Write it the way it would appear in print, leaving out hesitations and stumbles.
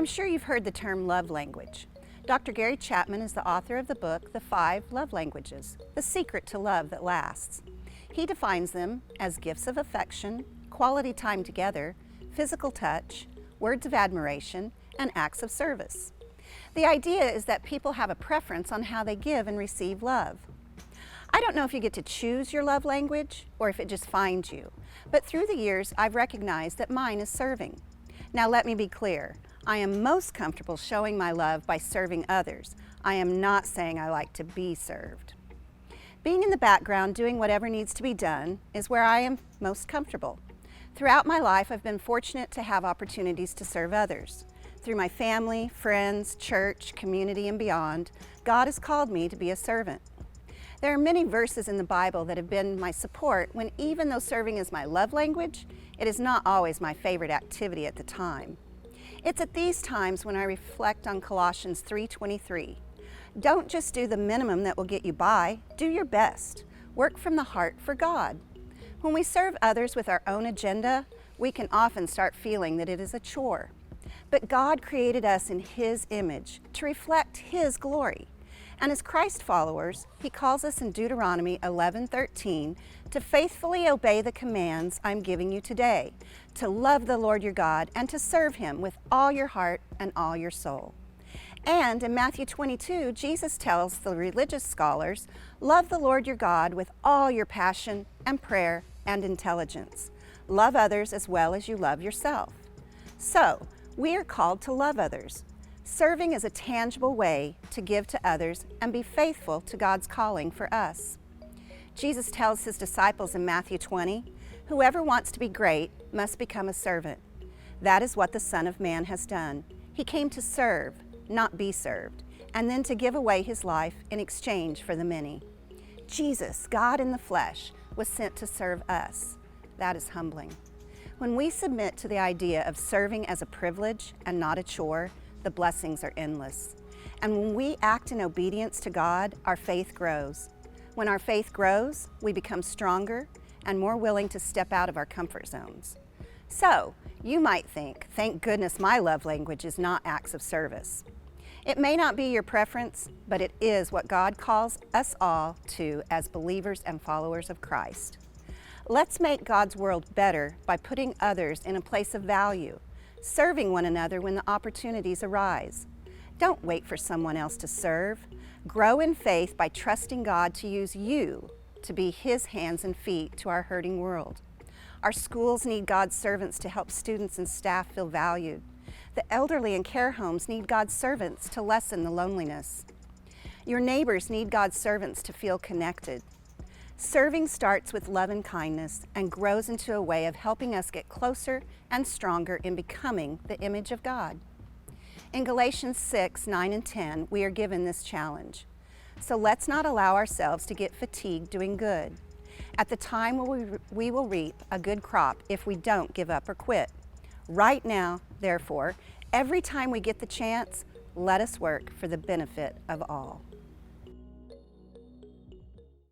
I'm sure you've heard the term love language. Dr. Gary Chapman is the author of the book, The 5 Love Languages, The Secret to Love That Lasts. He defines them as gifts of affection, quality time together, physical touch, words of admiration, and acts of service. The idea is that people have a preference on how they give and receive love. I don't know if you get to choose your love language or if it just finds you, but through the years I've recognized that mine is serving. Now let me be clear, I am most comfortable showing my love by serving others. I am not saying I like to be served. Being in the background doing whatever needs to be done is where I am most comfortable. Throughout my life I've been fortunate to have opportunities to serve others. Through my family, friends, church, community, and beyond, God has called me to be a servant. There are many verses in the Bible that have been my support when, even though serving is my love language, it is not always my favorite activity at the time. It's at these times when I reflect on Colossians 3:23. Don't just do the minimum that will get you by, do your best. Work from the heart for God. When we serve others with our own agenda, we can often start feeling that it is a chore. But God created us in His image to reflect His glory. And as Christ followers, He calls us in Deuteronomy 11:13 to faithfully obey the commands I'm giving you today, to love the Lord your God and to serve Him with all your heart and all your soul. And in Matthew 22, Jesus tells the religious scholars, love the Lord your God with all your passion and prayer and intelligence. Love others as well as you love yourself. So, we are called to love others. Serving is a tangible way to give to others and be faithful to God's calling for us. Jesus tells His disciples in Matthew 20, whoever wants to be great must become a servant. That is what the Son of Man has done. He came to serve, not be served, and then to give away His life in exchange for the many. Jesus, God in the flesh, was sent to serve us. That is humbling. When we submit to the idea of serving as a privilege and not a chore, the blessings are endless. And when we act in obedience to God, our faith grows. When our faith grows, we become stronger and more willing to step out of our comfort zones. So, you might think, thank goodness my love language is not acts of service. It may not be your preference, but it is what God calls us all to as believers and followers of Christ. Let's make God's world better by putting others in a place of value, serving one another when the opportunities arise. Don't wait for someone else to serve. Grow in faith by trusting God to use you to be His hands and feet to our hurting world. Our schools need God's servants to help students and staff feel valued. The elderly in care homes need God's servants to lessen the loneliness. Your neighbors need God's servants to feel connected. Serving starts with love and kindness and grows into a way of helping us get closer and stronger in becoming the image of God. In Galatians 6:9 and 10, we are given this challenge. So let's not allow ourselves to get fatigued doing good. At the time we will reap a good crop if we don't give up or quit. Right now, therefore, every time we get the chance, let us work for the benefit of all.